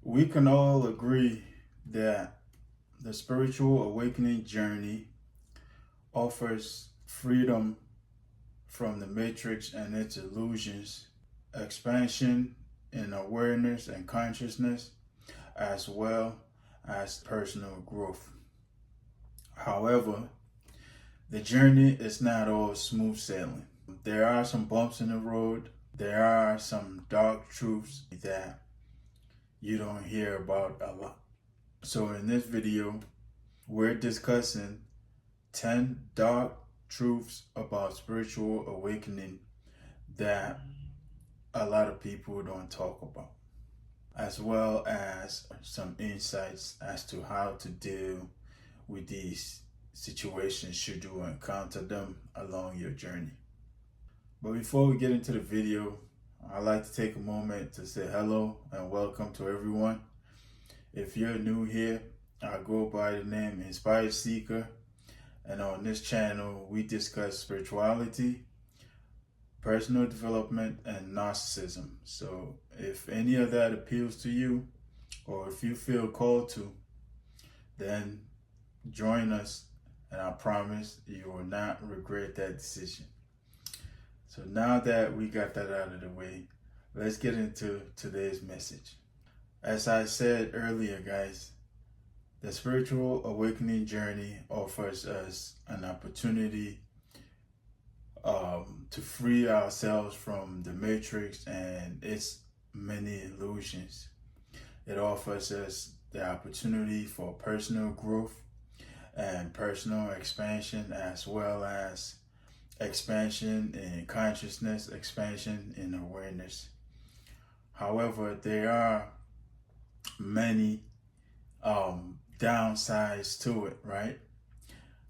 We can all agree that the spiritual awakening journey offers freedom from the matrix and its illusions, expansion in awareness and consciousness, as well as personal growth. However, the journey is not all smooth sailing. There are some bumps in the road. There are some dark truths that you don't hear about a lot. So in this video, we're discussing 10 dark truths about spiritual awakening that a lot of people don't talk about, as well as some insights as to how to deal with these situations should you encounter them along your journey. But before we get into the video, I'd like to take a moment to say hello and welcome to everyone. If you're new here, I go by the name Inspired Seeker, and on this channel we discuss spirituality, personal development, and narcissism. So if any of that appeals to you, or if you feel called to, then join us, and I promise you will not regret that decision. So now that we got that out of the way, let's get into today's message. As I said earlier, guys, the spiritual awakening journey offers us an opportunity to free ourselves from the matrix and its many illusions. It offers us the opportunity for personal growth and personal expansion, as well as expansion in consciousness, expansion in awareness. However, there are many downsides to it, right?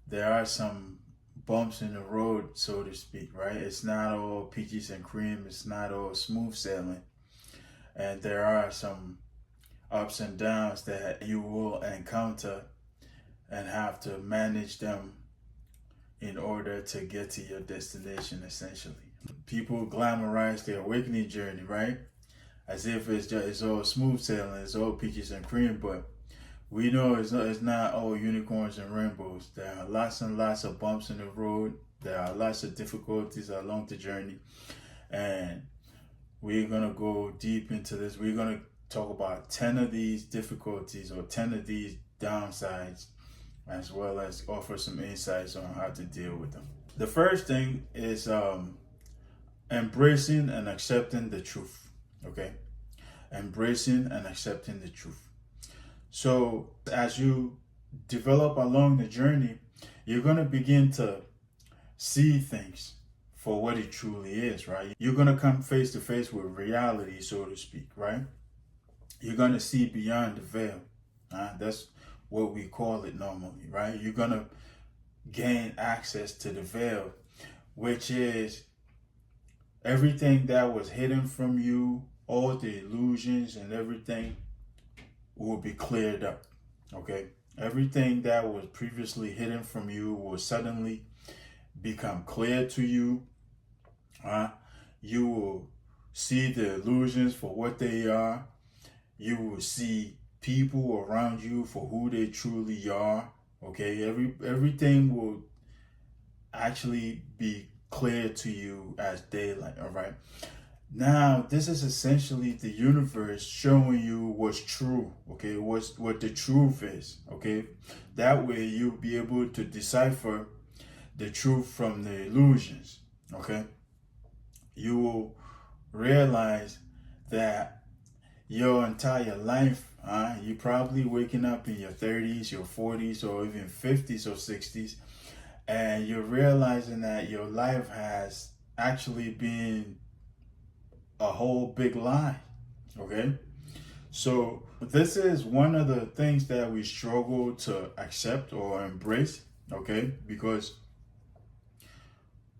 There are some bumps in the road, so to speak, right? It's not all peaches and cream. It's not all smooth sailing. And there are some ups and downs that you will encounter and have to manage them in order to get to your destination, essentially. People glamorize the awakening journey, right? As if it's all smooth sailing, it's all peaches and cream, but we know it's not all unicorns and rainbows. There are lots and lots of bumps in the road. There are lots of difficulties along the journey. And we're going to go deep into this. We're going to talk about 10 of these difficulties or 10 of these downsides, as well as offer some insights on how to deal with them. The first thing is embracing and accepting the truth, okay? Embracing and accepting the truth. So as you develop along the journey, you're going to begin to see things for what it truly is, right? You're going to come face to face with reality, so to speak, right? You're going to see beyond the veil. That's what we call it normally, right? You're going to gain access to the veil, which is everything that was hidden from you, all the illusions and everything will be cleared up, okay? Everything that was previously hidden from you will suddenly become clear to you. You will see the illusions for what they are. You will see people around you for who they truly are, okay? Everything will actually be clear to you as daylight, all right? Now, this is essentially the universe showing you what's true, okay? What the truth is, okay? That way you'll be able to decipher the truth from the illusions, okay? You will realize that your entire life, you're probably waking up in your 30s, your 40s, or even 50s or 60s, and you're realizing that your life has actually been a whole big lie, okay? So this is one of the things that we struggle to accept or embrace, okay? Because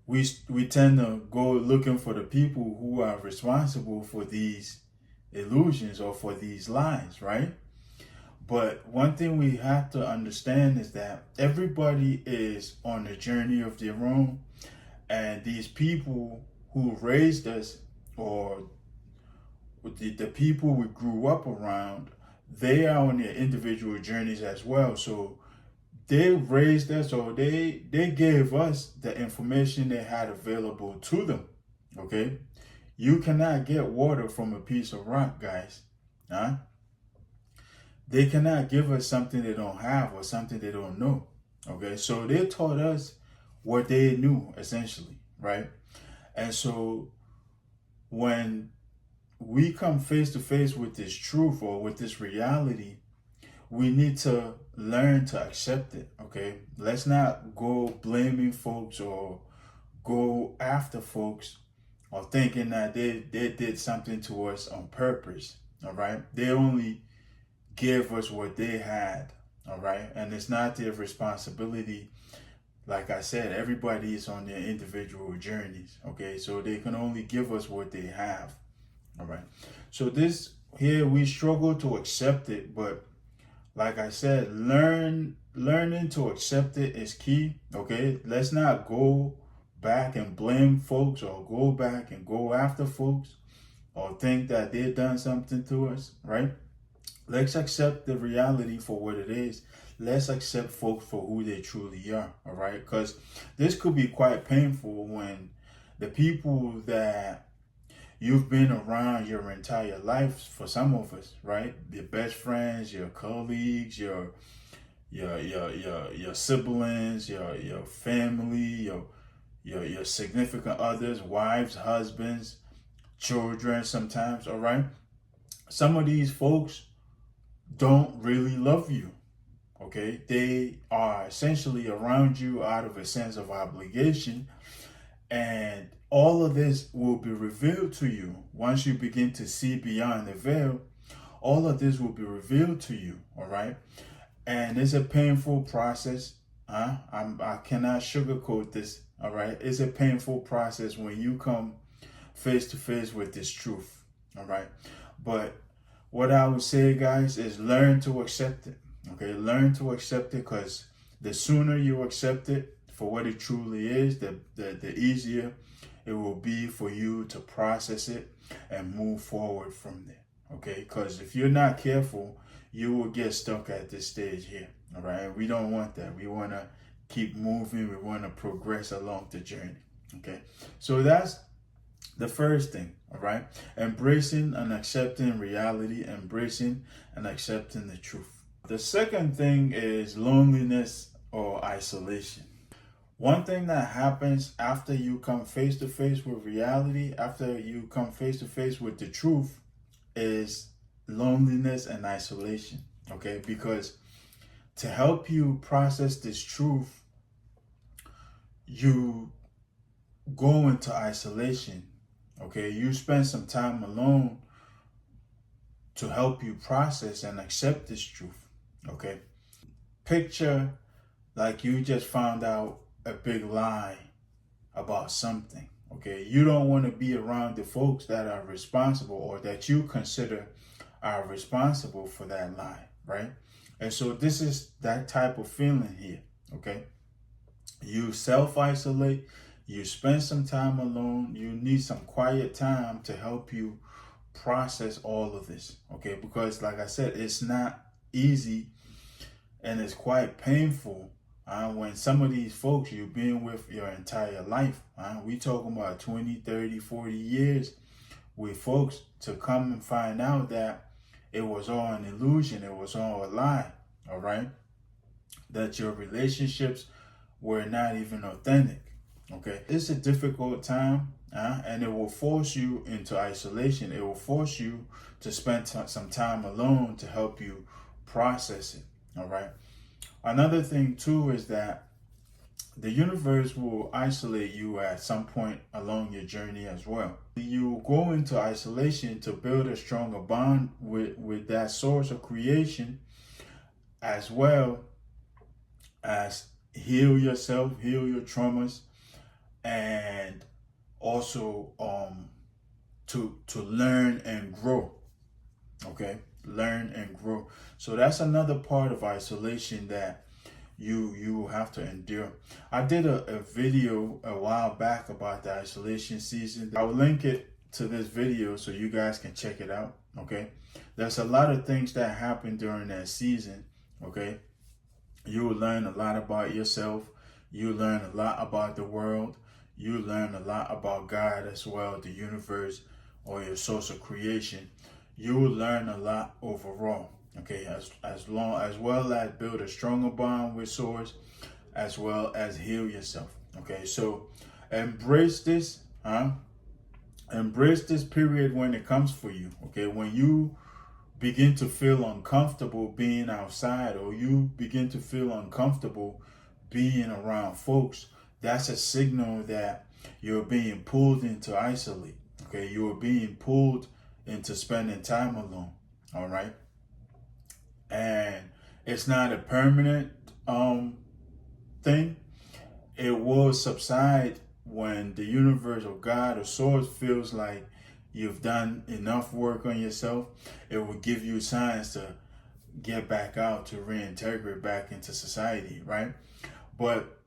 we tend to go looking for the people who are responsible for these illusions or for these lies, right? But one thing we have to understand is that everybody is on a journey of their own, and these people who raised us, or the people we grew up around, they are on their individual journeys as well. So they raised us, or they gave us the information they had available to them. Okay, you cannot get water from a piece of rock, guys. Huh? They cannot give us something they don't have or something they don't know. Okay, so they taught us what they knew, essentially, right? And so when we come face to face with this truth or with this reality, we need to learn to accept it. Okay, let's not go blaming folks or go after folks or thinking that they did something to us on purpose. All right, they only give us what they had. All right, and it's not their responsibility. Like I said, everybody is on their individual journeys. Okay, so they can only give us what they have. All right, so this here, we struggle to accept it, but like I said, learning to accept it is key. Okay, let's not go back and blame folks or go back and go after folks or think that they've done something to us, right? Let's accept the reality for what it is. Let's accept folks for who they truly are, all right? Because this could be quite painful when the people that you've been around your entire life, for some of us, right? Your best friends, your colleagues, your siblings, your family, your significant others, wives, husbands, children sometimes, all right? Some of these folks don't really love you, okay? They are essentially around you out of a sense of obligation, and all of this will be revealed to you once you begin to see beyond the veil. All of this will be revealed to you, all right? And it's a painful process. I cannot sugarcoat this, all right? It's a painful process when you come face to face with this truth, all right? But what I would say, guys, is learn to accept it, okay? Learn to accept it, because the sooner you accept it for what it truly is, the easier it will be for you to process it and move forward from there, okay? Because if you're not careful, you will get stuck at this stage here, all right? We don't want that. We want to keep moving. We want to progress along the journey, okay? So that's the first thing, all right? Embracing and accepting reality, embracing and accepting the truth. The second thing is loneliness or isolation. One thing that happens after you come face to face with reality, after you come face to face with the truth, is loneliness and isolation, okay? Because to help you process this truth, you go into isolation, okay? You spend some time alone to help you process and accept this truth, okay? Picture like you just found out a big lie about something, okay? You don't want to be around the folks that are responsible or that you consider are responsible for that lie, right? And so this is that type of feeling here, okay? You self-isolate, you spend some time alone, you need some quiet time to help you process all of this, okay? Because like I said, it's not easy and it's quite painful when some of these folks you've been with your entire life, we talking about 20, 30, 40 years with folks, to come and find out that it was all an illusion, it was all a lie, all right? That your relationships were not even authentic, okay? It's a difficult time, and it will force you into isolation. It will force you to spend some time alone to help you process it, all right? Another thing too is that the universe will isolate you at some point along your journey as well. You go into isolation to build a stronger bond with that source of creation, as well as heal yourself, heal your traumas, and also to learn and grow, okay? Learn and grow. So that's another part of isolation that you have to endure. I did a video a while back about the isolation season. I'll link it to this video so you guys can check it out, Okay, there's a lot of things that happen during that season. Okay, you will learn a lot about yourself. You learn a lot about the world. You learn a lot about God as well, the universe, or your source of creation. You will learn a lot overall. Okay, as well as build a stronger bond with source, as well as heal yourself. Okay, so embrace this, huh? Embrace this period when it comes for you. Okay, when you begin to feel uncomfortable being outside, or you begin to feel uncomfortable being around folks, that's a signal that you're being pulled into isolate. Okay, you're being pulled into spending time alone. All right, and it's not a permanent thing. It will subside when the universe or God or source feels like you've done enough work on yourself. It will give you signs to get back out, to reintegrate back into society, right? But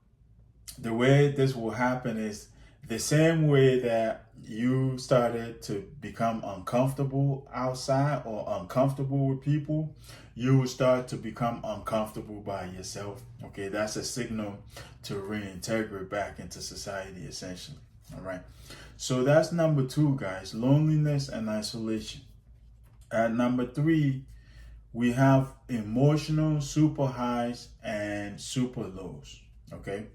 the way this will happen is the same way that you started to become uncomfortable outside or uncomfortable with people, you will start to become uncomfortable by yourself. Okay, that's a signal to reintegrate back into society, essentially. All right. So that's number 2, guys, loneliness and isolation. At number 3, we have emotional super highs and super lows. Okay.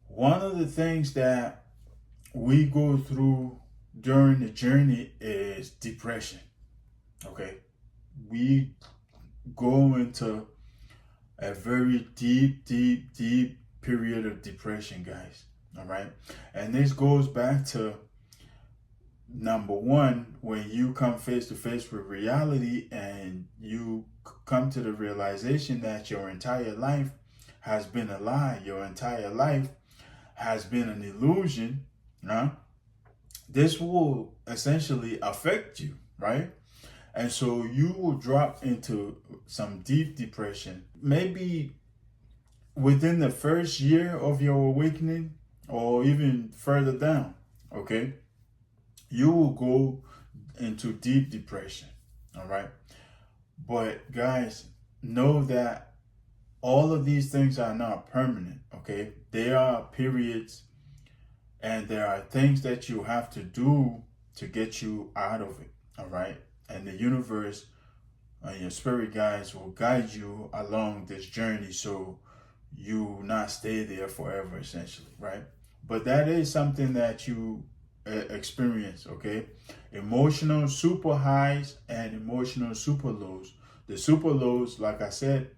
One of the things that we go through during the journey is depression. Okay. We go into a very deep period of depression, guys. All right. And this goes back to number 1, when you come face to face with reality and you come to the realization that your entire life has been a lie, your entire life has been an illusion. This will essentially affect you, right? And so you will drop into some deep depression, maybe within the first year of your awakening, or even further down. Okay, you will go into deep depression. All right, but guys, know that all of these things are not permanent. Okay, they are periods, and there are things that you have to do to get you out of it. All right, and the universe and your spirit guides will guide you along this journey, so you not stay there forever, essentially, right? But that is something that you experience. Okay, emotional super highs and emotional super lows. The super lows, like I said,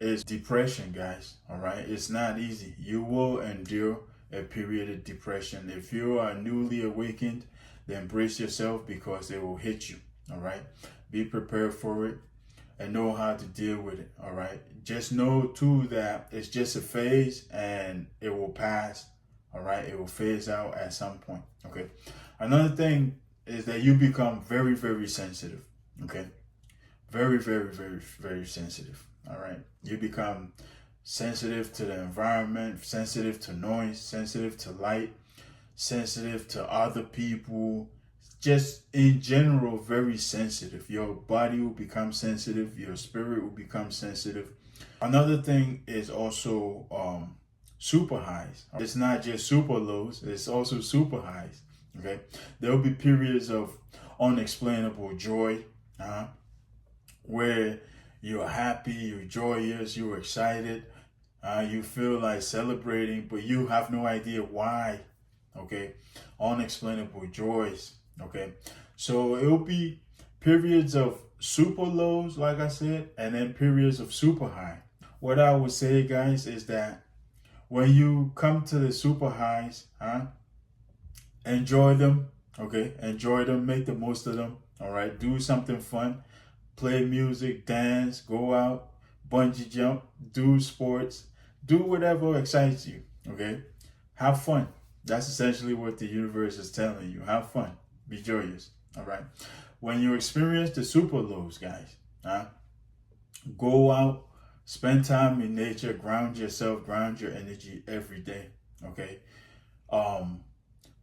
is depression, guys. All right, it's not easy. You will endure a period of depression. If you are newly awakened, then brace yourself, because it will hit you. All right, be prepared for it and know how to deal with it. All right, just know too that it's just a phase and it will pass. All right, it will phase out at some point. Okay, another thing is that you become very sensitive. Okay, very sensitive. All right, you become sensitive to the environment, sensitive to noise, sensitive to light, sensitive to other people, just in general, very sensitive. Your body will become sensitive, your spirit will become sensitive. Another thing is also super highs. It's not just super lows, it's also super highs. Okay, there will be periods of unexplainable joy, where you're happy, you're joyous, you're excited, you feel like celebrating, but you have no idea why. Okay, unexplainable joys. Okay, so it will be periods of super lows, like I said, and then periods of super high. What I would say, guys, is that when you come to the super highs, enjoy them. Okay, enjoy them, make the most of them. All right, do something fun, play music, dance, go out, bungee jump, do sports, do whatever excites you. Okay, have fun. That's essentially what the universe is telling you. Have fun, be joyous. All right, when you experience the super lows, guys, go out, spend time in nature, ground yourself, ground your energy every day. Okay,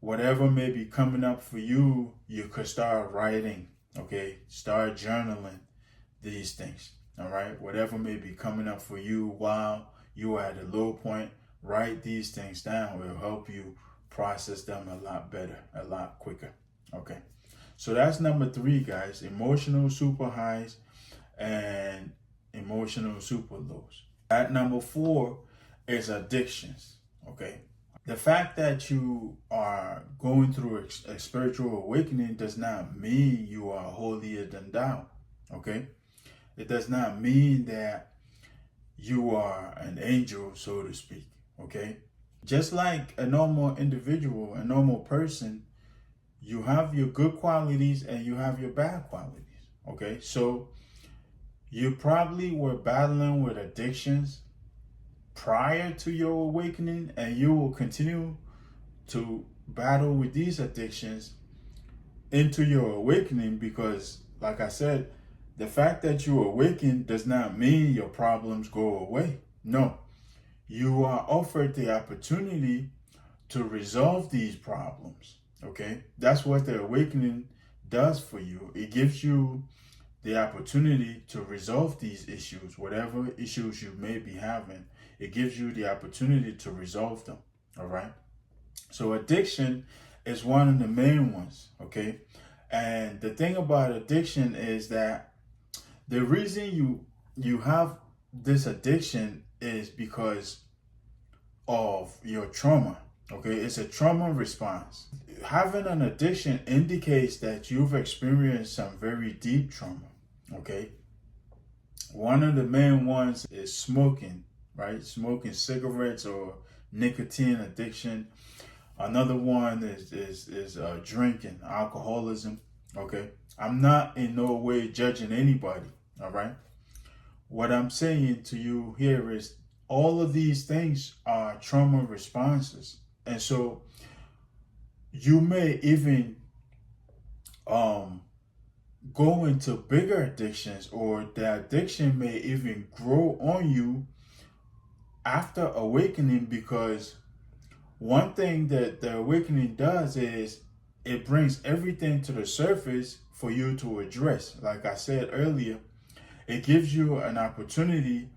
whatever may be coming up for you, you could start writing. Okay, start journaling these things. All right, whatever may be coming up for you while you are at a low point, write these things down. It will help you process them a lot better, a lot quicker. Okay, so that's number 3, guys. Emotional super highs and emotional super lows. At number 4 is addictions. Okay, the fact that you are going through a spiritual awakening does not mean you are holier than thou. Okay, it does not mean that you are an angel, so to speak. Okay, just like a normal individual, a normal person, you have your good qualities and you have your bad qualities. Okay, so you probably were battling with addictions prior to your awakening, and you will continue to battle with these addictions into your awakening, because, like I said, the fact that you awaken does not mean your problems go away. No, you are offered the opportunity to resolve these problems. Okay, that's what the awakening does for you. It gives you the opportunity to resolve these issues, whatever issues you may be having. It gives you the opportunity to resolve them. All right. So addiction is one of the main ones. Okay. And the thing about addiction is that the reason you have this addiction is because of your trauma. Okay, it's a trauma response. Having an addiction indicates that you've experienced some very deep trauma. Okay, one of the main ones is smoking, right? Smoking cigarettes or nicotine addiction. Another one is drinking, alcoholism. Okay, I'm not in no way judging anybody. All right, what I'm saying to you here is all of these things are trauma responses. And so you may even go into bigger addictions, or the addiction may even grow on you after awakening, because one thing that the awakening does is it brings everything to the surface for you to address. Like I said earlier, it gives you an opportunity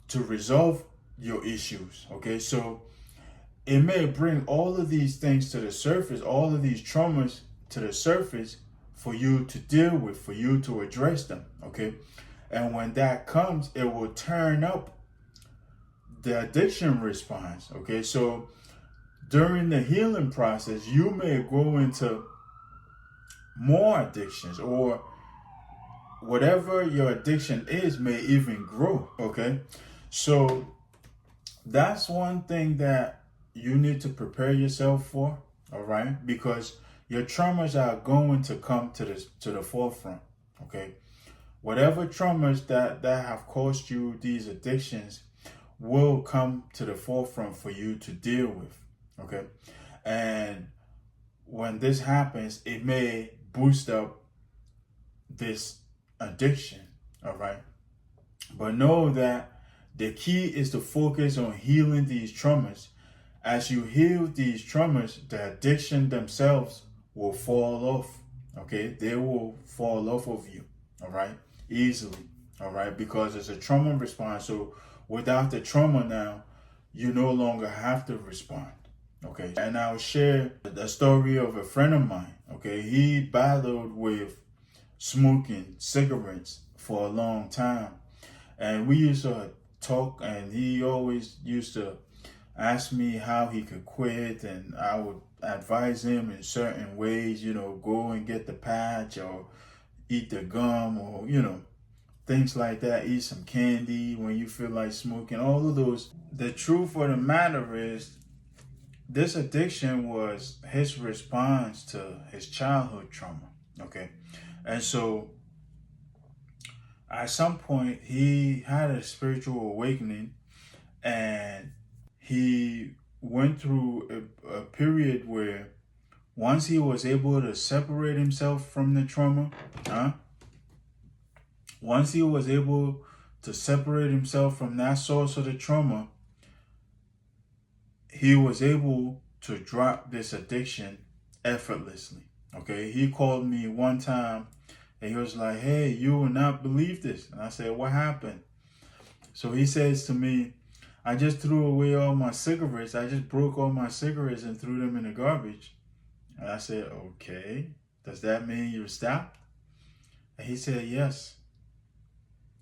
to resolve your issues. Okay, so it may bring all of these things to the surface, all of these traumas to the surface for you to deal with, for you to address them. Okay, and when that comes, it will turn up the addiction response. Okay, so during the healing process, you may go into more addictions, or whatever your addiction is may even grow. Okay, so that's one thing that you need to prepare yourself for. All right, because your traumas are going to come to the forefront. Okay, whatever traumas that have caused you these addictions will come to the forefront for you to deal with. Okay, and when this happens, it may boost up this addiction. All right, but know that the key is to focus on healing these traumas. As you heal these traumas, the addiction themselves will fall off. Okay, they will fall off of you. All right, easily. All right, because it's a trauma response. So without the trauma now, you no longer have to respond. Okay, and I'll share the story of a friend of mine. Okay, he battled with smoking cigarettes for a long time, and we used to talk, and he always used to ask me how he could quit, and I would advise him in certain ways, go and get the patch, or eat the gum, or things like that. Eat some candy when you feel like smoking, all of those. The truth of the matter is, this addiction was his response to his childhood trauma. Okay, and so at some point he had a spiritual awakening, and he went through a period where once he was able to separate himself from the trauma, once he was able to separate himself from that source of the trauma, he was able to drop this addiction effortlessly. Okay, he called me one time And he was like, hey, you will not believe this. And I said, what happened? So he says to me, I just threw away all my cigarettes. I just broke all my cigarettes and threw them in the garbage. And I said, okay, does that mean you stopped? And he said, yes.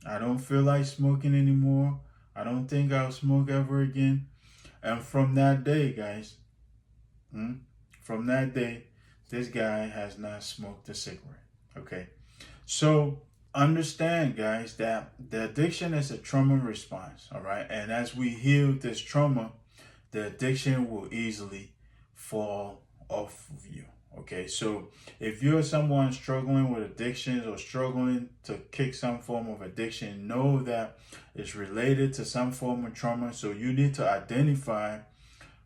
I don't feel like smoking anymore. I don't think I'll smoke ever again. And from that day, guys, from that day, this guy has not smoked a cigarette. Okay. So understand, guys, that the addiction is a trauma response. All right. And as we heal this trauma, the addiction will easily fall off of you. Okay, so if you're someone struggling with addictions or struggling to kick some form of addiction, know that it's related to some form of trauma. So you need to identify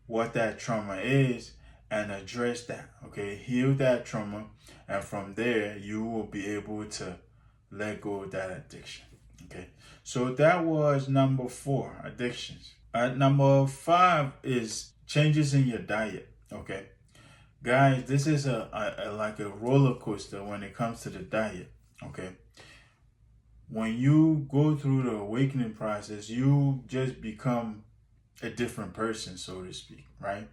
what that trauma is and address that. Okay, heal that trauma, and from there you will be able to let go of that addiction. Okay, so that was number 4, addictions. Number 5 is changes in your diet. Okay. Guys, this is like a roller coaster when it comes to the diet, okay? When you go through the awakening process, you just become a different person, so to speak, right?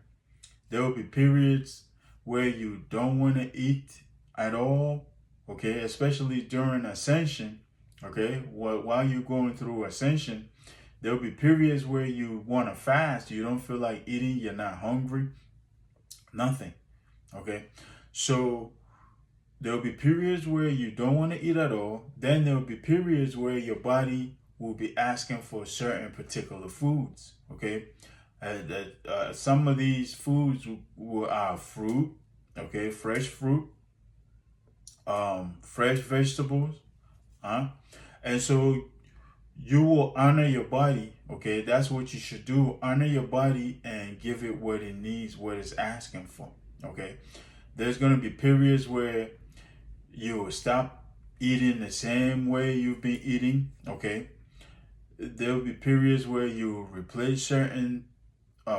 There will be periods where you don't want to eat at all, okay? Especially during ascension, okay? While you're going through ascension, there will be periods where you want to fast. You don't feel like eating. You're not hungry. Nothing. Okay, so there'll be periods where you don't want to eat at all. Then there'll be periods where your body will be asking for certain particular foods. Okay, some of these foods are fruit. Okay, fresh fruit, fresh vegetables, and so you will honor your body. Okay, that's what you should do. Honor your body and give it what it needs, what it's asking for. Okay, there's going to be periods where you will stop eating the same way you've been eating. Okay, there will be periods where you will replace certain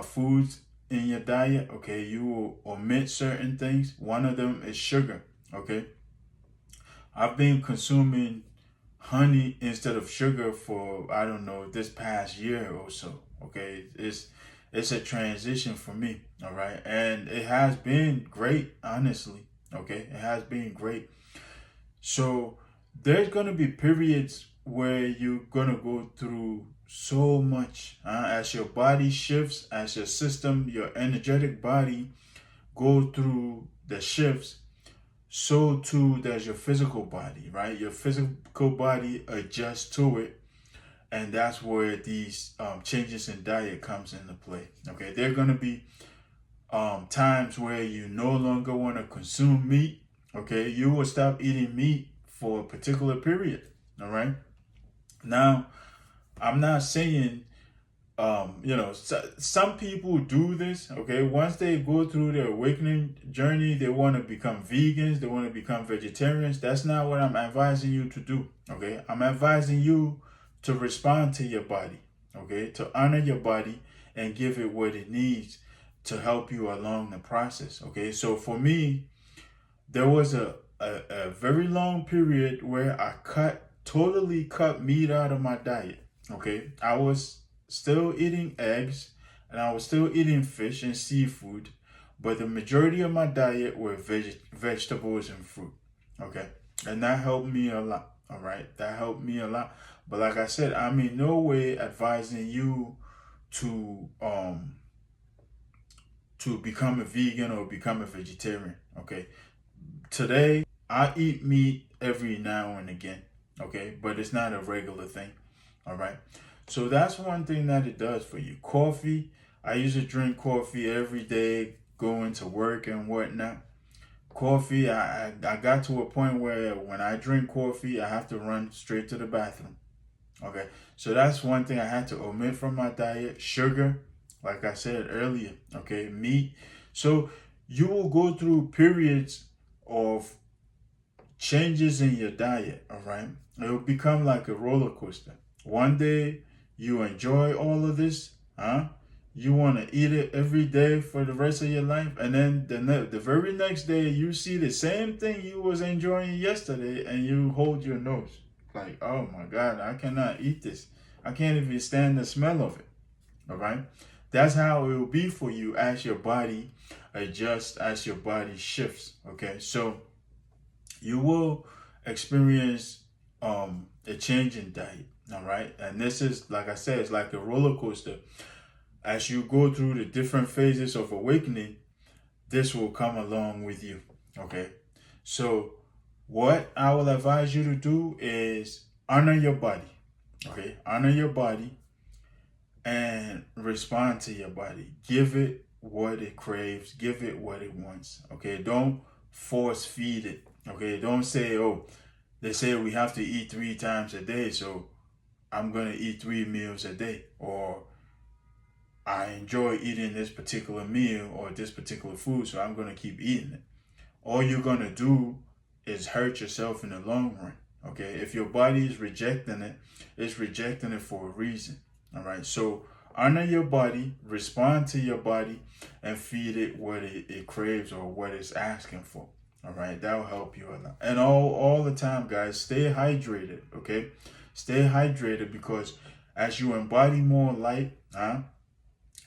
foods in your diet. Okay, you will omit certain things. One of them is sugar. Okay, I've been consuming honey instead of sugar for, I don't know, this past year or so. Okay, it's a transition for me. All right, and it has been great, honestly. Okay, it has been great. So there's gonna be periods where you're gonna go through so much as your body shifts, as your system, your energetic body go through the shifts. So too does your physical body, right? Your physical body adjusts to it, and that's where these changes in diet comes into play. Okay, there are going to be times where you no longer want to consume meat. Okay, you will stop eating meat for a particular period. All right, now I'm not saying some people do this. Okay, once they go through their awakening journey, they want to become vegans, they want to become vegetarians. That's not what I'm advising you to do. Okay, I'm advising you to respond to your body. Okay, to honor your body and give it what it needs to help you along the process. Okay, so for me, there was a very long period where I totally cut meat out of my diet. Okay, I was still eating eggs and I was still eating fish and seafood, but the majority of my diet were vegetables and fruit. Okay, and that helped me a lot. All right, that helped me a lot. But like I said, I'm in no way advising you to become a vegan or become a vegetarian. Okay, today I eat meat every now and again. Okay, but it's not a regular thing. All right. So that's one thing that it does for you. Coffee, I used to drink coffee every day, going to work and whatnot. Coffee, I got to a point where when I drink coffee, I have to run straight to the bathroom. Okay, so that's one thing I had to omit from my diet. Sugar, like I said earlier, okay, meat. So you will go through periods of changes in your diet, all right? It will become like a roller coaster. One day, you enjoy all of this, you want to eat it every day for the rest of your life, and then the very next day you see the same thing you was enjoying yesterday and you hold your nose like, oh my God, I cannot eat this. I can't even stand the smell of it. All right. That's how it will be for you as your body adjusts, as your body shifts. Okay. So you will experience a change in diet. All right. And this is, like I said, it's like a roller coaster. As you go through the different phases of awakening, this will come along with you. Okay. So what I will advise you to do is honor your body. Okay. Honor your body and respond to your body. Give it what it craves. Give it what it wants. Okay. Don't force feed it. Okay. Don't say, oh, they say we have to eat 3 times a day, so I'm going to eat 3 meals a day. Or I enjoy eating this particular meal or this particular food, so I'm going to keep eating it. All you're going to do is hurt yourself in the long run. Okay. If your body is rejecting it, it's rejecting it for a reason. All right. So honor your body, respond to your body, and feed it what it craves or what it's asking for. All right. That will help you a lot. And all the time, guys, stay hydrated. Okay. Stay hydrated, because as you embody more light,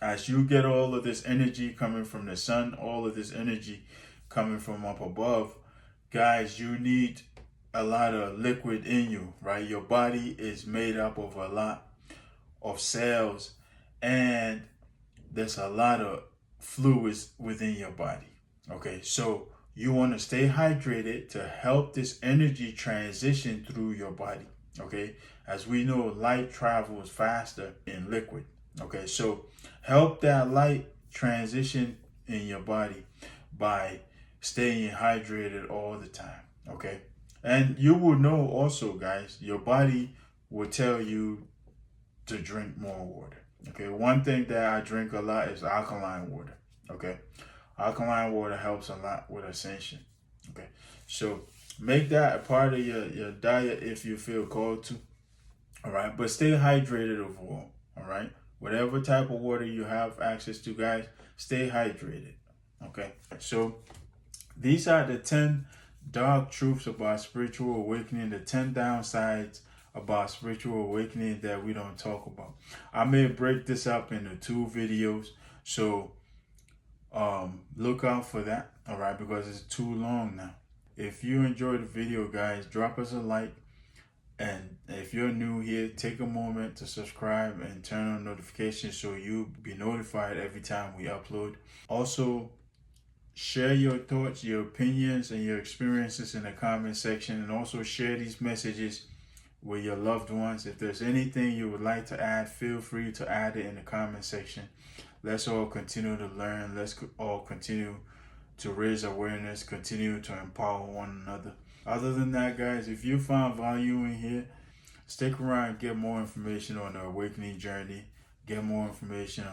as you get all of this energy coming from the sun, all of this energy coming from up above, guys, you need a lot of liquid in you, right? Your body is made up of a lot of cells, and there's a lot of fluids within your body. Okay, so you want to stay hydrated to help this energy transition through your body. Okay, as we know, light travels faster in liquid. Okay, so help that light transition in your body by staying hydrated all the time. Okay, and you will know also, guys, your body will tell you to drink more water. Okay, one thing that I drink a lot is alkaline water. Okay, alkaline water helps a lot with ascension. Okay, so make that a part of your diet if you feel called to. All right, but stay hydrated overall. All right, whatever type of water you have access to, guys, stay hydrated. Okay, so these are the 10 dark truths about spiritual awakening, the 10 downsides about spiritual awakening that we don't talk about. I may break this up into 2 videos, so look out for that. All right, because it's too long now. If you enjoyed the video, guys, drop us a like. And if you're new here, take a moment to subscribe and turn on notifications so you'll be notified every time we upload. Also, share your thoughts, your opinions, and your experiences in the comment section. And also share these messages with your loved ones. If there's anything you would like to add, feel free to add it in the comment section. Let's all continue to learn. Let's all continue to raise awareness, continue to empower one another. Other than that, guys, if you found value in here, stick around and get more information on the awakening journey, get more information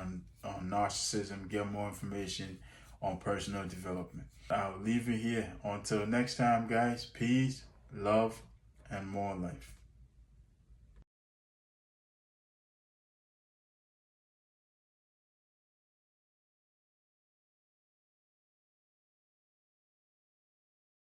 on narcissism, get more information on personal development. I'll leave it here. Until next time, guys, peace, love, and more life.